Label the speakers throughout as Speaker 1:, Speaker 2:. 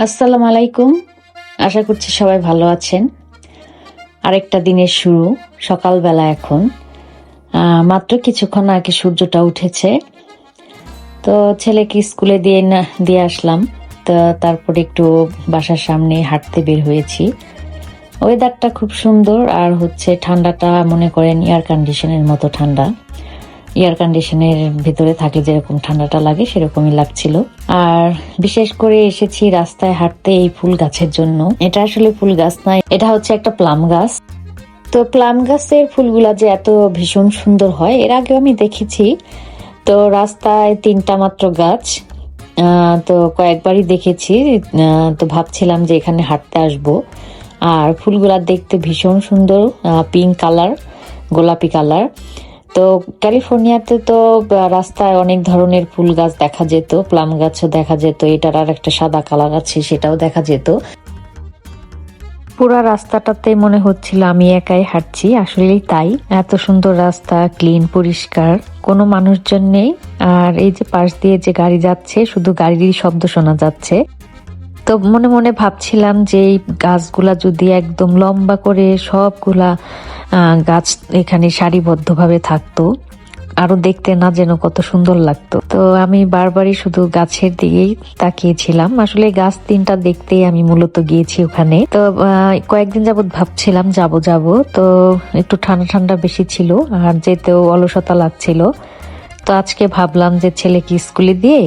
Speaker 1: আসসালামু আলাইকুম। আশা করছি সবাই ভালো আছেন। আরেকটা দিনের শুরু, সকালবেলা এখন। মাত্র কিছুক্ষণ আগে সূর্যটা উঠেছে। তো ছেলেকে স্কুলে দিয়ে আসলাম। তো তারপরে একটু বাসার সামনে হাঁটতে বের হয়েছি। ওয়েদারটা খুব সুন্দর আর ঠান্ডাটা মনে করেন এয়ার কন্ডিশনের মতো ঠান্ডা। এয়ার কন্ডিশনের ভিতরে থাকলে যেরকম ঠান্ডাটা লাগে সেরকমই লাগছিল। আর বিশেষ করে এসেছি রাস্তায় হাঁটতে এই ফুল গাছের জন্য। এটা আসলে ফুল গাছ নয়, এটা হচ্ছে একটা প্লাম গাছ। তো প্লাম গাছের ফুলগুলা যে এত ভীষণ সুন্দর হয় এর আগেও আমি দেখেছি। তো রাস্তায় 3টা মাত্র গাছ, তো কয়েকবারই দেখেছি। তো ভাবছিলাম যে এখানে হাঁটতে আসব। আর ফুলগুলা দেখতে ভীষণ সুন্দর, পিঙ্ক কালার, গোলাপি কালার। তো ক্যালিফোর্নিয়াতে তো রাস্তায় অনেক ধরনের ফুল গাছ দেখা যেত, প্লাম গাছও দেখা যেত, এটার আর একটা সাদা কালার আছে সেটাও দেখা যেত। পুরা রাস্তাটাতে মনে হচ্ছিল আমি একাই হাঁটছি, আসলেই তাই। এত সুন্দর রাস্তা, ক্লিন, পরিষ্কার, কোনো মানুষজন নেই। আর এই যে পাশ দিয়ে যে গাড়ি যাচ্ছে, শুধু গাড়িরই শব্দ শোনা যাচ্ছে। তো মনে মনে ভাবছিলাম যে এই গাছগুলা যদি একদম লম্বা করে সবগুলা গাছ এখানে সারিবদ্ধভাবে থাকতো, আরো দেখতে না যেন কত সুন্দর লাগতো। তো আমি বারবারই শুধু গাছের দিকেই তাকিয়েছিলাম। আসলে গাছ 3টা দেখতেই আমি মূলত গিয়েছি ওখানে। তো কয়েকদিন যাবত ভাবছিলাম যাব। তো একটু ঠান্ডা ঠান্ডা বেশি ছিল আর যেতেও অলসতা লাগছিল। তো আজকে ভাবলাম যে ছেলেকে স্কুলে দিয়ে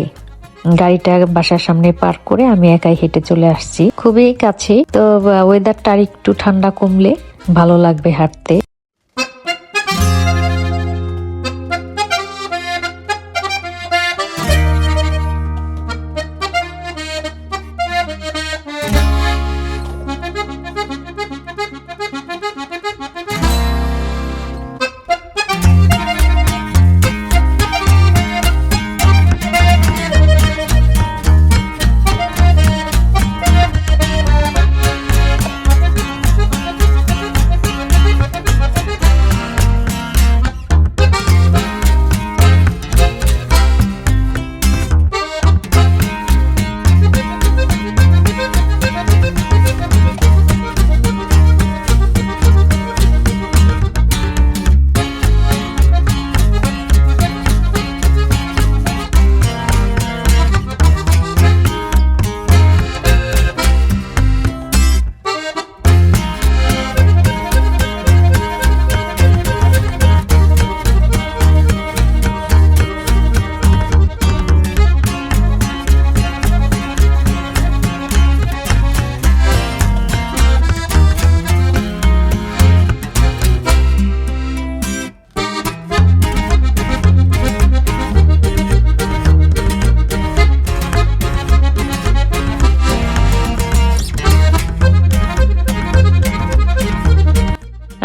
Speaker 1: গাড়িটা বাসার সামনে পার্ক করে আমি একাই হেঁটে চলে আসছি, খুবই কাছে। তো ওয়েদারটা আর একটু ঠান্ডা কমলে ভালো লাগবে হাঁটতে।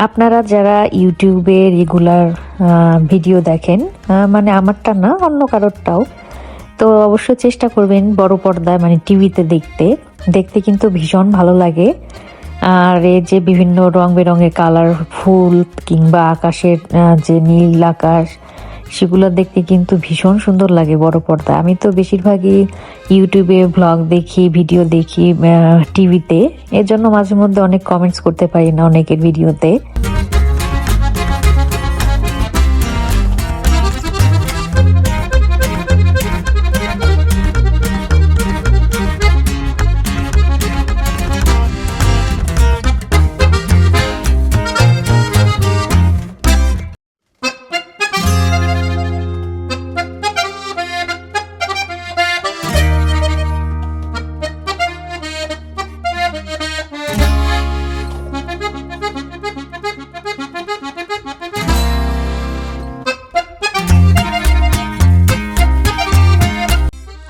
Speaker 1: আপনারা যারা ইউটিউবে রেগুলার ভিডিও দেখেন, মানে আমারটা না অন্য কারোরটাও, তো অবশ্যই চেষ্টা করবেন বড় পর্দায় মানে টিভিতে দেখতে। দেখতে কিন্তু ভীষণ ভালো লাগে। আর এই যে বিভিন্ন রং বেরঙের কালার ফুল কিংবা আকাশের যে নীল আকাশ, সেগুলো দেখতে কিন্তু ভীষণ সুন্দর লাগে বড় পর্দায়। আমি তো বেশিরভাগই ইউটিউবে ব্লগ দেখি, ভিডিও দেখি টিভিতে। এর জন্য মাঝে মধ্যে অনেক কমেন্টস করতে পারি না অনেকের ভিডিওতে।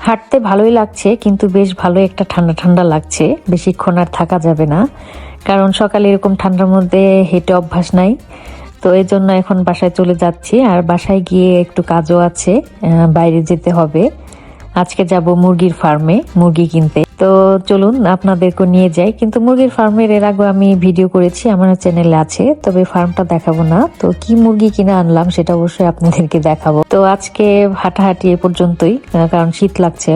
Speaker 1: হাঁটতে ভালোই লাগছে, কিন্তু বেশ ভালো একটা ঠান্ডা ঠান্ডা লাগছে। বেশিক্ষণ আর থাকা যাবে না, কারণ সকালে এরকম ঠান্ডার মধ্যে হেঁটে অভ্যাস নাই। তো এই জন্য এখন বাসায় চলে যাচ্ছি। আর বাসায় গিয়ে একটু কাজও আছে, বাইরে যেতে হবে। আজকে যাব মুরগির ফার্মে মুরগি কিনতে। তো চলুন আপনাদেরকে নিয়ে যাই। কিন্তু মুরগির ফার্মের এর আগে আমি ভিডিও করেছি, আমার চ্যানেলে আছে, তবে ফার্মটা দেখাবো না। তো কি মুরগি কিনে আনলাম সেটা অবশ্যই আপনাদেরকে দেখাবো। তো আজকে হাঁটাহাঁটি এ পর্যন্তই, কারণ শীত লাগছে।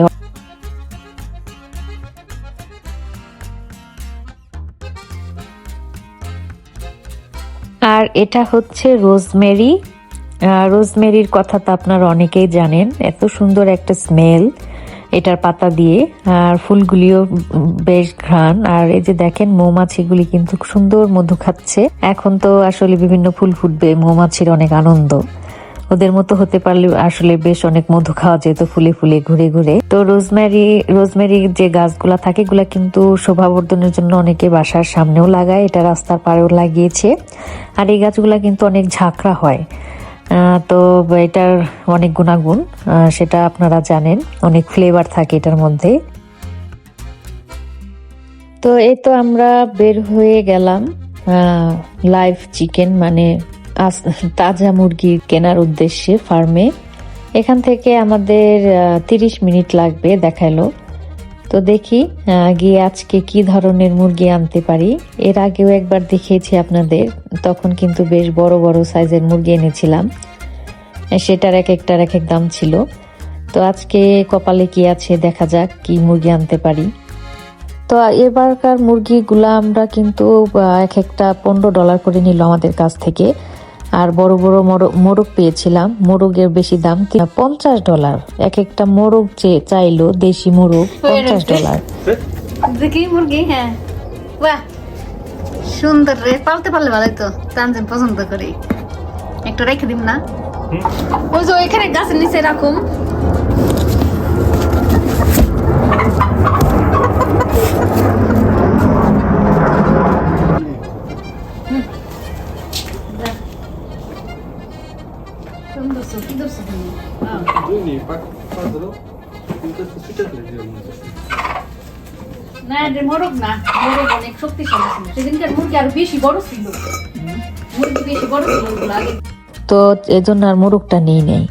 Speaker 1: আর এটা হচ্ছে রোজমেরি। রোজমেরির কথা তো আপনারা অনেকেই জানেন, এত সুন্দর একটা স্মেল এটার পাতা দিয়ে, আর ফুলগুলিও বেশ ঘ্রাণ। আর এই যে দেখেন মৌমাছিগুলি কিন্তু সুন্দর মধু খাচ্ছে। এখন তো আসলে বিভিন্ন ফুল ফুটবে, মৌমাছির অনেক আনন্দ। ওদের মতো হতে পারলে আসলে বেশ অনেক মধু খাওয়া যেত ফুলে ফুলে ঘুরে ঘুরে। তো রোজমেরি যে গাছগুলা থাকে এগুলা কিন্তু শোভাবর্ধনের জন্য অনেকে বাসার সামনেও লাগায়, এটা রাস্তার পাড়েও লাগিয়েছে। আর এই গাছগুলা কিন্তু অনেক ঝাঁকড়া হয়। তো এটার অনেক গুণাগুণ সেটা আপনারা জানেন, অনেক ফ্লেভার থাকে এটার মধ্যে। তো এই তো আমরা বের হয়ে গেলাম লাইভ চিকেন মানে তাজা মুরগি কেনার উদ্দেশ্যে ফার্মে। এখান থেকে আমাদের 30 মিনিট লাগবে দেখাইলো। তো দেখি গিয়ে আজকে কি ধরনের মুরগি আনতে পারি। এর আগেও একবার দেখিয়েছি আপনাদের, তখন কিন্তু বেশ বড় বড় সাইজের মুরগি এনেছিলাম, সেটার এক একটার এক এক দাম ছিল। তো আজকে কপালে কি আছে দেখা যাক কি মুরগি আনতে পারি। তো এবারকার মুরগিগুলা আমরা কিন্তু এক একটা $15 করে নিল আমাদের কাছ থেকে। আর বড় বড় মোরগ পেয়েছিলাম, মোরগের বেশি দাম $50। এক একটা মোরগ চাইলো, দেশি মোরগ $50।
Speaker 2: দেখি মুরগি, হ্যাঁ বাহ সুন্দর রে, পালতে পারলে ভালোই তো। তানজিম পছন্দ করি, একটু রেখে দিম না? ওই যে এখানে গাছের নিচে রাখুম। না রে, মোরগ না, মোরগ অনেক শক্তিশালী ছিল। সেদিনকার মুরগি আরো বেশি বড় ছিল, মুরগি বেশি বড় ছিল ওগুলো আগে।
Speaker 1: তো এজন্য আর মোরগটা নেই,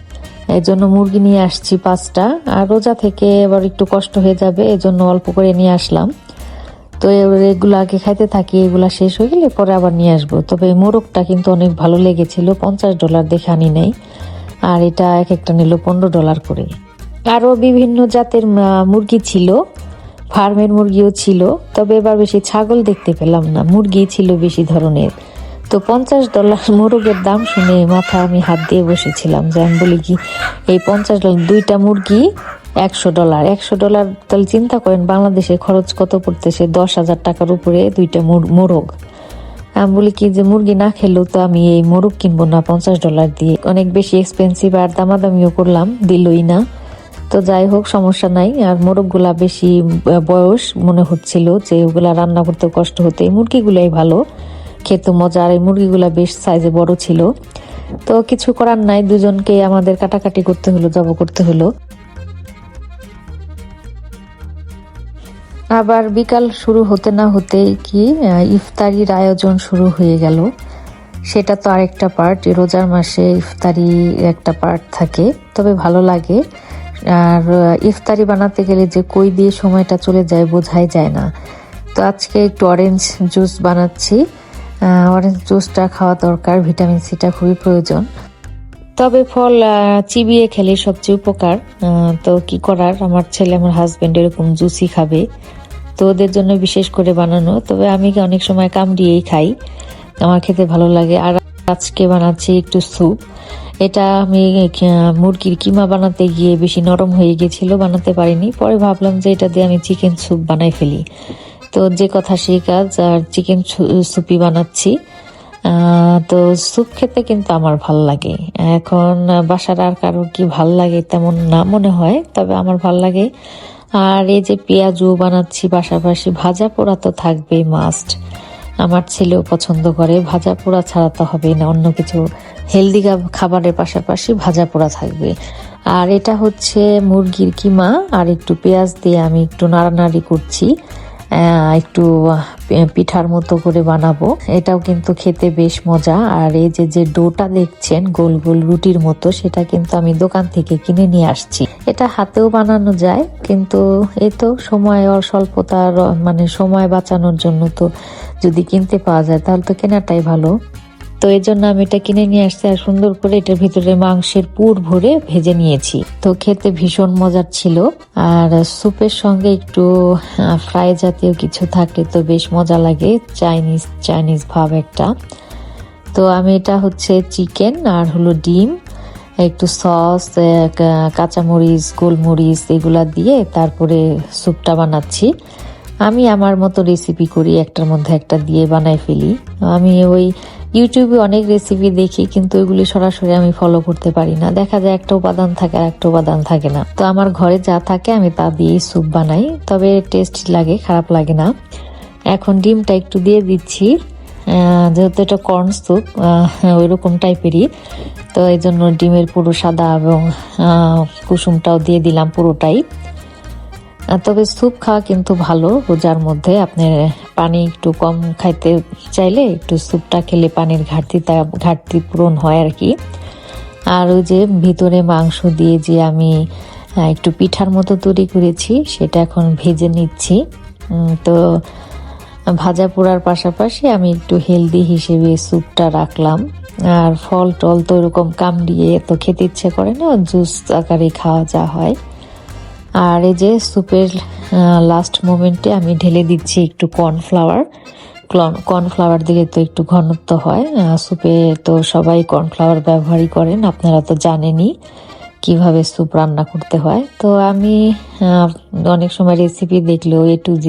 Speaker 1: এই জন্য মুরগি নিয়ে আসছি 5টা। আর রোজা থেকে এবার একটু কষ্ট হয়ে যাবে, এজন্য অল্প করে নিয়ে আসলাম। তো এগুলো আগে খাইতে থাকি, এগুলা শেষ হয়ে গেলে পরে আবার নিয়ে আসবো। তবে এই মোরগটা কিন্তু অনেক ভালো লেগেছিল, $50 দেখে আনি নাই। আর এটা এক একটা নিল $15 করে। আরো বিভিন্ন জাতের মুরগি ছিল, ফার্মের মুরগিও ছিল। তবে এবার বেশি ছাগল দেখতে পেলাম না, মুরগি ছিল বেশি ধরনের। তো $50 মোরগের দাম শুনে মাথা আমি হাত দিয়ে বসেছিলাম, যে আমি বলি কি এই $50 দুইটা মুরগি $100। $100 তাহলে চিন্তা করেন বাংলাদেশে খরচ কত পড়তেছে, 10,000 টাকার উপরে দুইটা মোরগ। আমি বলি কি যে মুরগি না খেলেও তো আমি এই মোরগ কিনবো না $50 দিয়ে, অনেক বেশি এক্সপেন্সিভ। আর দামাদামিও করলাম, দিলই না। তো যাই হোক সমস্যা নাই। আর মোরগগুলা বেশি বয়স মনে হচ্ছিল, যে ওগুলা রান্না করতে কষ্ট হতো, এই মুরগিগুলাই ভালো খেতে মজা। আর এই মুরগিগুলা বেশ সাইজে বড় ছিল। তো কিছু করার নাই, দুজনকে আমাদের কাটাকাটি করতে হলো, জব করতে হলো। আবার বিকাল শুরু হতে না হতেই কি ইফতারির আয়োজন শুরু হয়ে গেল। সেটা তো আরেকটা পার্ট, রোজার মাসে ইফতারি একটা পার্ট থাকে, তবে ভালো লাগে। আর ইফতারি বানাতে গেলে যে কই দিয়ে সময়টা চলে যায় বোঝাই যায় না। তো আজকে একটু অরেঞ্জ জুস বানাচ্ছি। অরেঞ্জ জুসটা খাওয়া দরকার, ভিটামিন সিটা খুবই প্রয়োজন। তবে ফল চিবিয়ে খেলে সবচেয়ে উপকার। তো কি করার, আমার ছেলে আমার হাজবেন্ড এরকম জুসই খাবে, তো ওদের জন্য বিশেষ করে বানানো। তবে আমি অনেক সময় কামড়িয়েই খাই, আমার খেতে ভালো লাগে। আর আজকে বানাচ্ছি একটু স্যুপ। এটা আমি মুরগির কিমা বানাতে গিয়ে বেশি নরম হয়ে গেছিল, বানাতে পারিনি। পরে ভাবলাম যে এটা দিয়ে আমি চিকেন স্যুপ বানাই ফেলি। তো যে কথা সেই কাজ, আর চিকেন স্যুপই বানাচ্ছি। তো স্যুপ খেতে কিন্তু আমার ভাল লাগে। এখন বাসার আর কারো কি ভাল লাগে তেমন না মনে হয়, তবে আমার ভাল লাগে। আর এই যে পেঁয়াজও বানাচ্ছি, পাশাপাশি ভাজা পোড়া তো থাকবেই মাস্ট। আমার ছেলেও পছন্দ করে, ভাজা পোড়া ছাড়া তো হবে না, অন্য কিছু হেলদি খাবারের পাশাপাশি ভাজা পোড়া থাকবে। আর এটা হচ্ছে মুরগির কিমা, আর একটু পেঁয়াজ দিয়ে আমি একটু নাড়ানাড়ি করছি, একটু পিঠার মতো করে বানাবো। এটাও কিন্তু খেতে বেশ মজা। আর এই যে ডোটা দেখছেন গোল গোল রুটির মতো, সেটা কিন্তু আমি দোকান থেকে কিনে নিয়ে আসছি। এটা হাতেও বানানো যায়, কিন্তু এই তো সময় স্বল্পতার মানে সময় বাঁচানোর জন্য তো যদি কিনতে পাওয়া যায় তাহলে তো কেনাটাই ভালো। তো এই জন্য আমি এটা কিনে নিয়ে আসছি। আর সুন্দর করে এটার ভিতরে মাংসের পুর ভরে ভেজে নিয়েছি। তো খেতে ভীষণ মজার ছিল। আর স্যুপের সঙ্গে একটু ফ্রাই জাতীয় কিছু থাকলে তো বেশ মজা লাগে, চাইনিজ ভাব একটা। তো আমি এটা হচ্ছে চিকেন আর হলো ডিম, একটু সস, কাঁচামরিচ, গোলমরিচ এগুলা দিয়ে তারপরে স্যুপটা বানাচ্ছি। আমি আমার মতো রেসিপি করি, একটার মধ্যে একটা দিয়ে বানাই ফেলি। আমি ওই ইউটিউবে অনেক রেসিপি দেখি, কিন্তু ওইগুলি সরাসরি আমি ফলো করতে পারি না। দেখা যায় একটা উপাদান থাকে আর একটা উপাদান থাকে না। তো আমার ঘরে যা থাকে আমি তা দিয়েই স্যুপ বানাই, তবে টেস্টি লাগে, খারাপ লাগে না। এখন ডিমটা একটু দিয়ে দিচ্ছি, যেহেতু এটা কর্ন স্যুপ ওইরকম টাইপেরই, তো এই জন্য ডিমের পুরো সাদা এবং কুসুমটাও দিয়ে দিলাম পুরোটাই। তবে স্যুপ খাওয়া কিন্তু ভালো রোজার মধ্যে। আপনি পানি একটু কম খাইতে চাইলে একটু স্যুপটা খেলে পানির ঘাটতি পূরণ হয় আর কি। আর ওই যে ভিতরে মাংস দিয়ে যে আমি একটু পিঠার মতো তৈরি করেছি, সেটা এখন ভেজে নিচ্ছি। তো ভাজা পোড়ার পাশাপাশি আমি একটু হেলদি হিসেবে স্যুপটা রাখলাম। আর ফল টল তো এরকম কামড়িয়ে তো খেতে ইচ্ছে করে না, জুস আকারে খাওয়া যা হয়। আর এই যে স্যুপের লাস্ট মোমেন্টে আমি ঢেলে দিচ্ছি একটু কর্নফ্লাওয়ার দিলে তো একটু ঘনত্ব হয় স্যুপে। তো সবাই কর্নফ্লাওয়ার ব্যবহারই করেন, আপনারা তো জানেনই কিভাবে স্যুপ রান্না করতে হয়। তো আমি অনেক সময় রেসিপি দেখলেও A to Z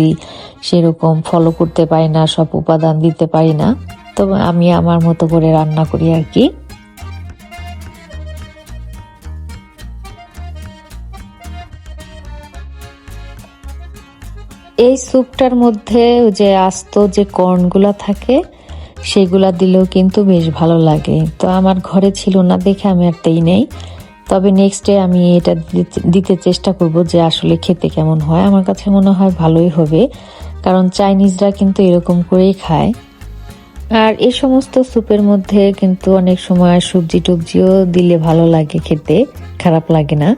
Speaker 1: সেরকম ফলো করতে পারি না, সব উপাদান দিতে পারি না। তো আমি আমার মতো করে রান্না করি আর কি। এই স্যুপটার মধ্যে যে আস্ত যে কর্নগুলা থাকে সেগুলা দিলেও কিন্তু বেশ ভালো লাগে। তো আমার ঘরে ছিল না দেখে আমি আর দেই নেই, তবে নেক্সট ডে আমি এটা দিতে চেষ্টা করব যে আসলে খেতে কেমন হয়। আমার কাছে মনে হয় ভালোই হবে, কারণ চাইনিজরা কিন্তু এরকম করেই খায়। আর এই সমস্ত স্যুপের মধ্যে কিন্তু অনেক সময় সবজি টবজিও দিলে ভালো লাগে খেতে, খারাপ লাগে না।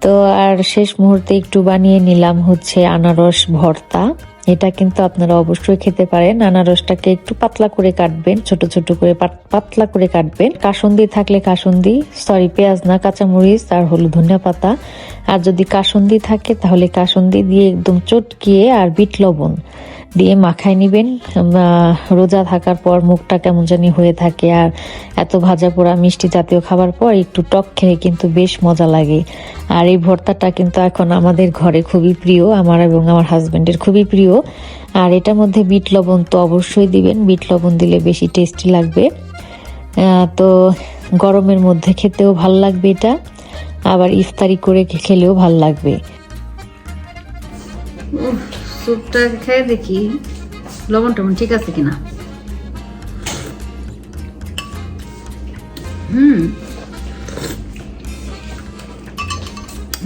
Speaker 1: তো আর শেষ মুহূর্তে একটু বানিয়ে নিলাম হচ্ছে আনারস ভর্তা। এটা কিন্তু আপনারা অবশ্যই খেতে পারেন। আনারসটাকে একটু পাতলা করে কাটবেন, ছোট ছোট করে পাতলা করে কাটবেন। কাসুন্দি থাকলে কাসুন্দি, পেঁয়াজ না, কাঁচামরিচ আর হলো ধনিয়া পাতা। আর যদি কাসুন্দি থাকে তাহলে কাসুন্দি দিয়ে একদম চটকিয়ে আর বিট লবণ দিয়ে মাখায় নিবেন। রোজা থাকার পর মুখটা কেমন জানি হয়ে থাকে, আর এত ভাজা পোড়া মিষ্টি জাতীয় খাবার পর একটু টক খেয়ে কিন্তু বেশ মজা লাগে। আর এই ভর্তাটা কিন্তু এখন আমাদের ঘরে খুবই প্রিয়, আমার এবং আমার হাজবেন্ডের খুবই প্রিয়। আর এটার মধ্যে বিট লবণ তো অবশ্যই দিবেন, বিট লবণ দিলে বেশি টেস্টি লাগবে। তো গরমের মধ্যে খেতেও ভাল লাগবে এটা, আবার ইফতারি করে খেলেও ভাল লাগবে।
Speaker 2: স্যুপটা খেয়ে দেখি লবণ টবণ ঠিক আছে কিনা।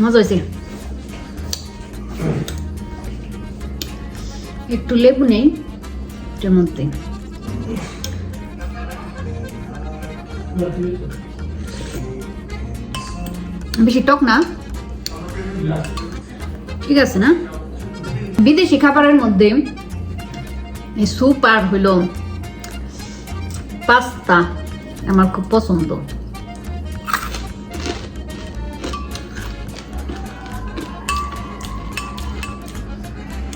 Speaker 2: মজা হয়েছে। একটু লেবু নেই এটার মধ্যে। বেশি টক না, ঠিক আছে না? বিদেশি খাবারের মধ্যে এই স্যুপ আর হইল পাস্তা আমার খুব পছন্দ।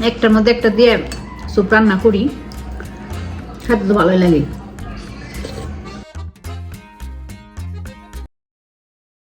Speaker 2: একটার মধ্যে একটা দিয়ে স্যুপ রান্না করি, খেতে তো ভালোই লাগে।